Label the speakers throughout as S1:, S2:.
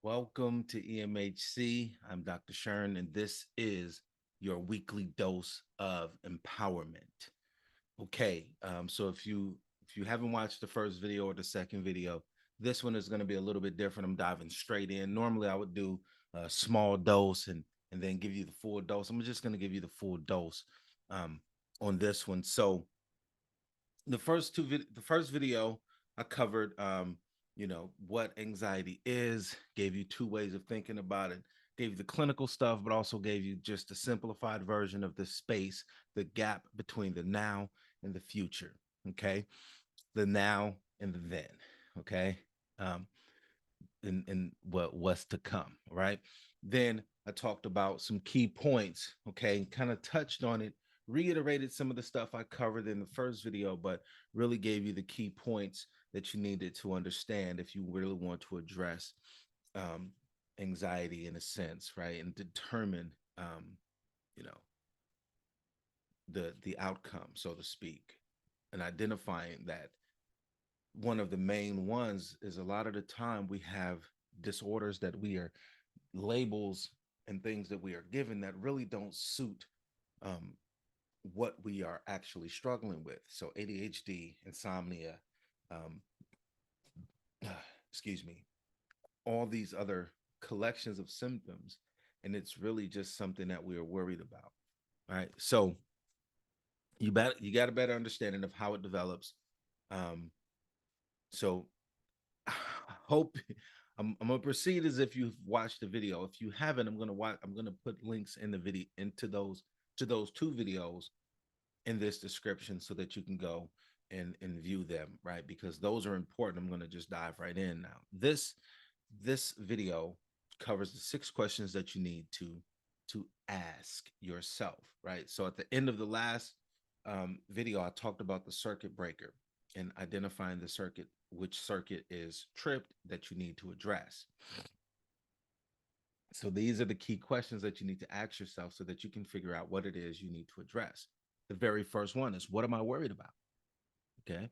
S1: Welcome to EMHC. I'm Dr. Shern, and this is your weekly dose of empowerment. Okay, so if you haven't watched the first video or the second video, this one is going to be a little bit different. I'm diving straight in. Normally, I would do a small dose and then give you the full dose. I'm just going to give you the full dose um, on this one. So the first video I covered what anxiety is, gave you two ways of thinking about it, gave you the clinical stuff, but also gave you just a simplified version of the space, the gap between the now and the future. Okay, the now and the then. Okay, um and what's to come, right? Then I talked about some key points, okay, kind of touched on it, reiterated some of the stuff I covered in the first video, but really gave you the key points that you needed to understand if you really want to address um, anxiety in a sense, right? And determine, you know, the outcome, so to speak, and identifying that one of the main ones is a lot of the time we have disorders that we are labels and things that we are given that really don't suit um, what we are actually struggling with. So ADHD, insomnia, um, excuse me, all these other collections of symptoms, and it's really just something that we are worried about. All right, so you got a better understanding of how it develops. Um, so hope I'm gonna proceed as if you've watched the video. If you haven't, I'm gonna put links in the video into those to those two videos in this description so that you can go and view them, right? Because those are important. I'm gonna just dive right in now. This video covers the 6 questions that you need to ask yourself, right? So at the end of the last video, I talked about the circuit breaker and identifying the circuit, which circuit is tripped that you need to address. So these are the key questions that you need to ask yourself so that you can figure out what it is you need to address. The very first one is, what am I worried about? Okay.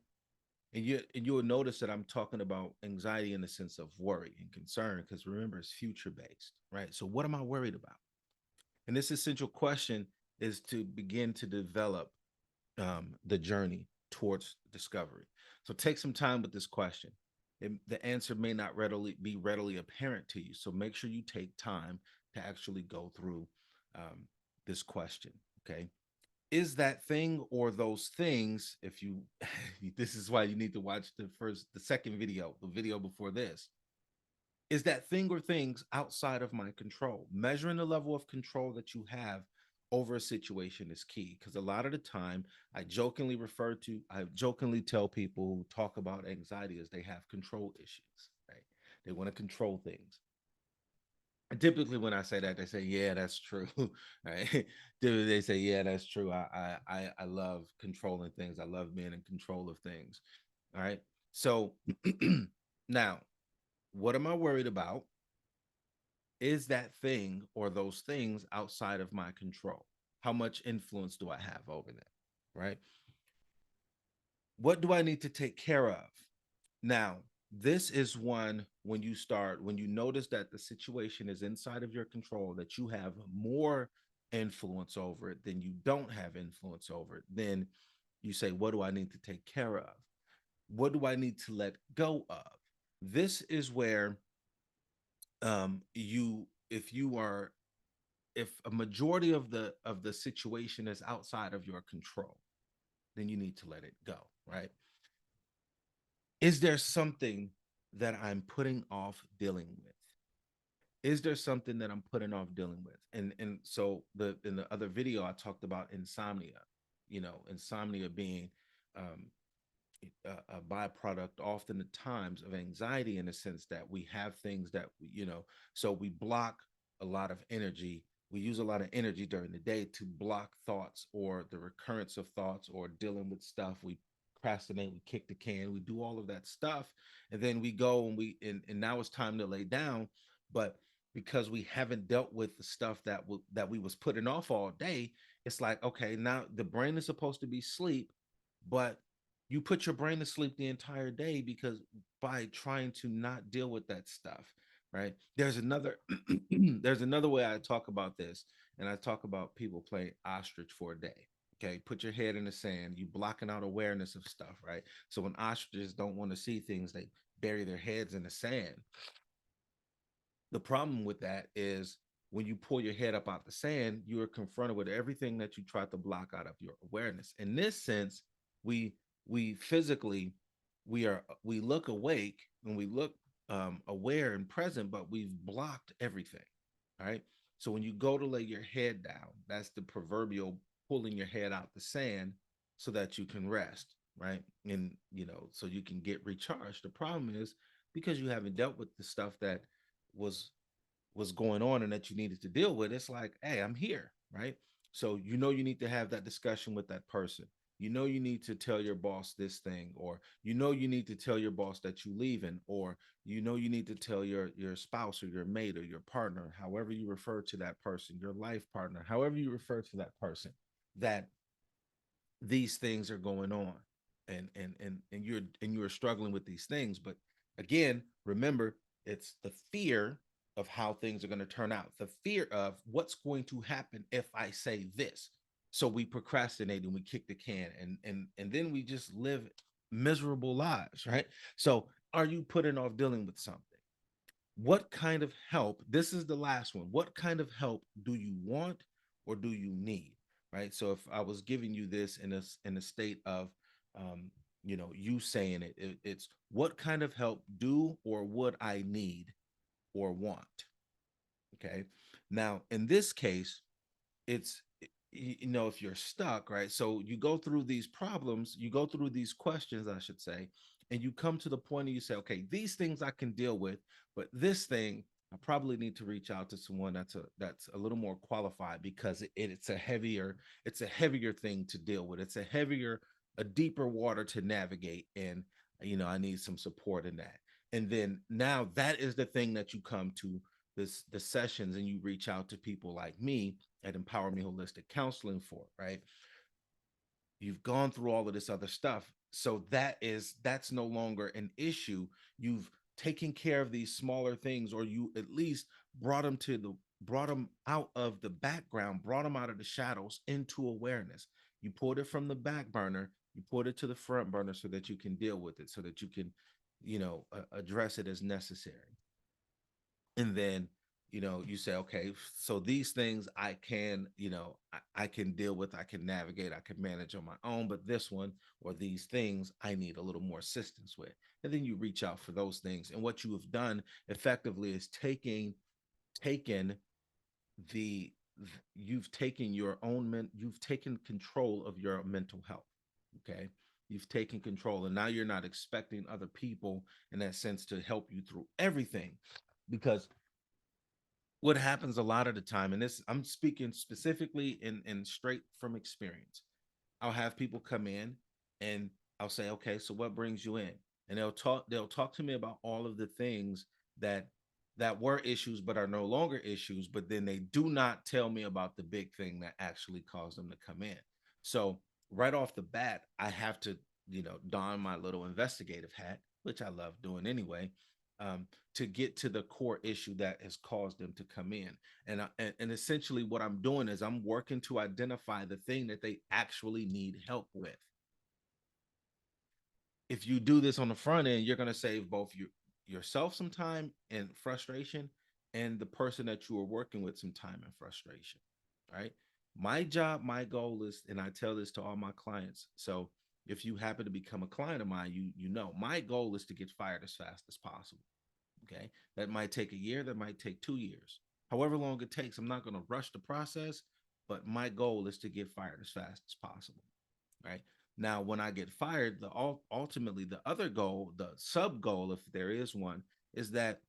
S1: And you'll notice that I'm talking about anxiety in the sense of worry and concern, because remember, it's future based, right? So what am I worried about? And this essential question is to begin to develop the journey towards discovery. So take some time with this question. The answer may not readily apparent to you. So make sure you take time to actually go through um, this question. Okay. Is that thing or those things, if you, this is why you need to watch the second video, the video before this, is that thing or things outside of my control? Measuring the level of control that you have over a situation is key, because a lot of the time I jokingly tell people who talk about anxiety as they have control issues, right? They want to control things. And typically when I say that, they say, yeah, that's true. Right? Typically they say, yeah, that's true. I love controlling things. I love being in control of things. All right. So now, what am I worried about? Is that thing or those things outside of my control? How much influence do I have over them? Right? What do I need to take care of? Now, this is one when you notice that the situation is inside of your control, that you have more influence over it than you don't have influence over it, then you say, what do I need to take care of? What do I need to let go of? This is where you if you are if a majority of the situation is outside of your control, then you need to let it go, right? Is there something that I'm putting off dealing with? Is there something that I'm putting off dealing with? And so the in the other video I talked about insomnia, insomnia being um a byproduct often at times of anxiety, in the sense that we have things that so we block a lot of energy. We use a lot of energy during the day to block thoughts or the recurrence of thoughts or dealing with stuff. We procrastinate, we kick the can, we do all of that stuff, and then we go and now it's time to lay down. But because we haven't dealt with the stuff that we was putting off all day, it's like, okay, now the brain is supposed to be sleep, but you put your brain to sleep the entire day because by trying to not deal with that stuff, right? There's another there's another way I talk about this, and I talk about people playing ostrich for a day. Okay, put your head in the sand. You blocking out awareness of stuff, right? So when ostriches don't want to see things, they bury their heads in the sand. The problem with that is when you pull your head up out the sand, you are confronted with everything that you tried to block out of your awareness. In this sense, we we physically we look awake and we look aware and present, but we've blocked everything. All right. So when you go to lay your head down, that's the proverbial pulling your head out the sand so that you can rest, right? And so you can get recharged. The problem is because you haven't dealt with the stuff that was was going on and that you needed to deal with, it's like, hey, I'm here, right? So you need to have that discussion with that person. You need to tell your boss this thing, or you need to tell your boss that you leaving, or you need to tell your spouse or your mate or your partner, however you refer to that person, your life partner, however you refer to that person, that these things are going on, and you're struggling with these things. But again, remember, it's the fear of how things are going to turn out, the fear of what's going to happen if I say this. So we procrastinate and we kick the can, and then we just live miserable lives, right? So are you putting off dealing with something? What kind of help, this is the last one, what kind of help do you want or do you need, right? So if I was giving you this in a state of you saying it's what kind of help do or would I need or want. Okay, now in this case, it's if you're stuck, right? So you go through these problems, you go through these questions, I should say, and you come to the point and you say, okay, these things I can deal with, but this thing I probably need to reach out to someone that's a little more qualified, because it's a heavier thing to deal with. It's a deeper water to navigate, and I need some support in that. And then now that is the thing that you come to the sessions, and you reach out to people like me at Empower Me Holistic Counseling for, right? You've gone through all of this other stuff. So that's no longer an issue. You've taken care of these smaller things, or you at least brought them out of the background, brought them out of the shadows into awareness. You pulled it from the back burner, you put it to the front burner so that you can deal with it, so that you can, address it as necessary. And then you say, okay, so these things I can, I can deal with, I can navigate, I can manage on my own, but this one or these things I need a little more assistance with. And then you reach out for those things, and what you have done effectively is taken the you've taken your own you've taken control of your mental health. Okay, you've taken control, and now you're not expecting other people in that sense to help you through everything. Because what happens a lot of the time, and this I'm speaking specifically in straight from experience, I'll have people come in and I'll say, okay, so what brings you in? And they'll talk to me about all of the things that were issues but are no longer issues, but then they do not tell me about the big thing that actually caused them to come in. So right off the bat, I have to, don my little investigative hat, which I love doing anyway, to get to the core issue that has caused them to come in. And essentially what I'm doing is I'm working to identify the thing that they actually need help with. If you do this on the front end, you're going to save both yourself some time and frustration, and the person that you are working with some time and frustration, right? My job, my goal is, and I tell this to all my clients. So if you happen to become a client of mine, you know my goal is to get fired as fast as possible. Okay. That might take a year, that might take 2 years. However long it takes, I'm not going to rush the process, but my goal is to get fired as fast as possible. Right. Now, when I get fired, ultimately the other goal, the sub goal, if there is one, is that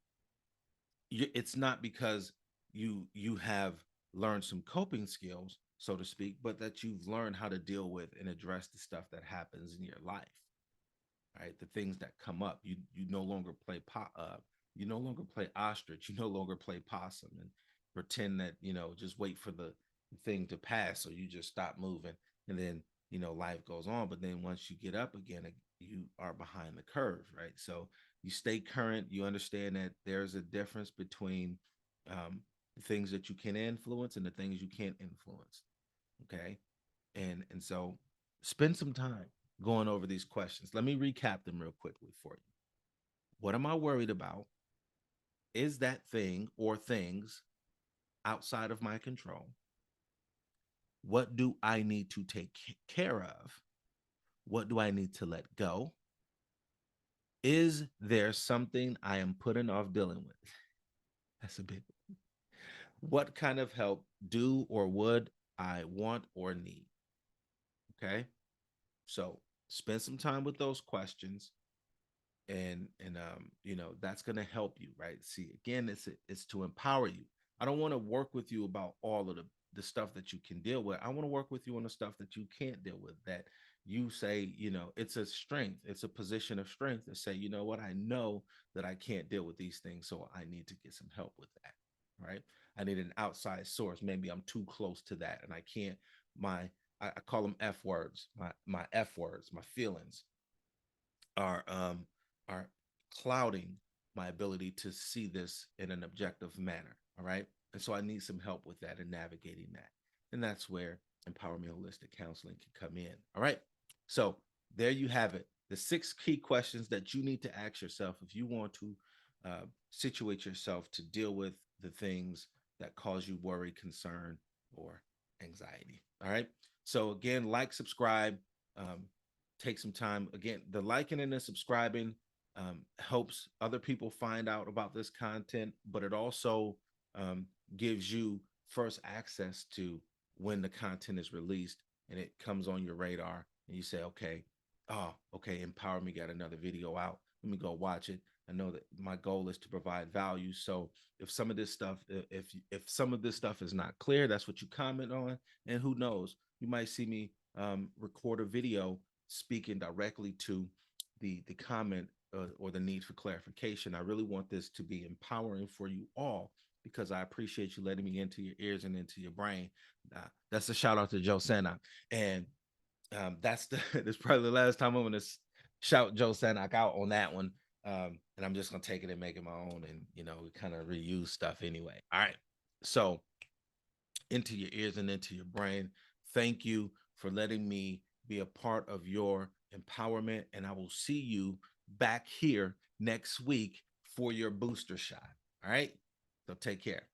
S1: it's not because you have learned some coping skills, so to speak, but that you've learned how to deal with and address the stuff that happens in your life, right? The things that come up. You no longer play you no longer play ostrich, you no longer play possum and pretend that, just wait for the thing to pass, so you just stop moving, and then life goes on. But then once you get up again, you are behind the curve, right? So you stay current. You understand that there's a difference between the things that you can influence and the things you can't influence. Okay, and so spend some time going over these questions. Let me recap them real quickly for you. What am I worried about? Is that thing or things outside of my control? What do I need to take care of? What do I need to let go? Is there something I am putting off dealing with? That's a big one. What kind of help do or would I want or need? Okay. So spend some time with those questions, and that's going to help you, right? See, again, it's to empower you. I don't want to work with you about all of the stuff that you can deal with. I want to work with you on the stuff that you can't deal with, that you say, it's a strength, it's a position of strength to say, you know what, I know that I can't deal with these things, so I need to get some help with that, right? I need an outside source. Maybe I'm too close to that and I can't. My i, I call them F words. My F words, my feelings are clouding my ability to see this in an objective manner. All right. And so I need some help with that and navigating that. And that's where Empower Me Holistic Counseling can come in. All right. So there you have it. The 6 key questions that you need to ask yourself if you want to situate yourself to deal with the things that cause you worry, concern, or anxiety. All right. So again, like, subscribe, um, take some time. Again, the liking and the subscribing helps other people find out about this content, but it also um, gives you first access to when the content is released and it comes on your radar and you say, okay, oh, okay, Empower Me got another video out. Let me go watch it. I know that my goal is to provide value. So if some of this stuff, if some of this stuff is not clear, that's what you comment on. And who knows, you might see me record a video speaking directly to the comment or the need for clarification. I really want this to be empowering for you all because I appreciate you letting me into your ears and into your brain. That's a shout out to Joe Sanok, and that's probably the last time I'm going to shout Joe Sanok out on that one. And I'm just going to take it and make it my own, and kind of reuse stuff anyway. All right, so into your ears and into your brain. Thank you for letting me be a part of your empowerment. And I will see you back here next week for your booster shot. All right. So take care.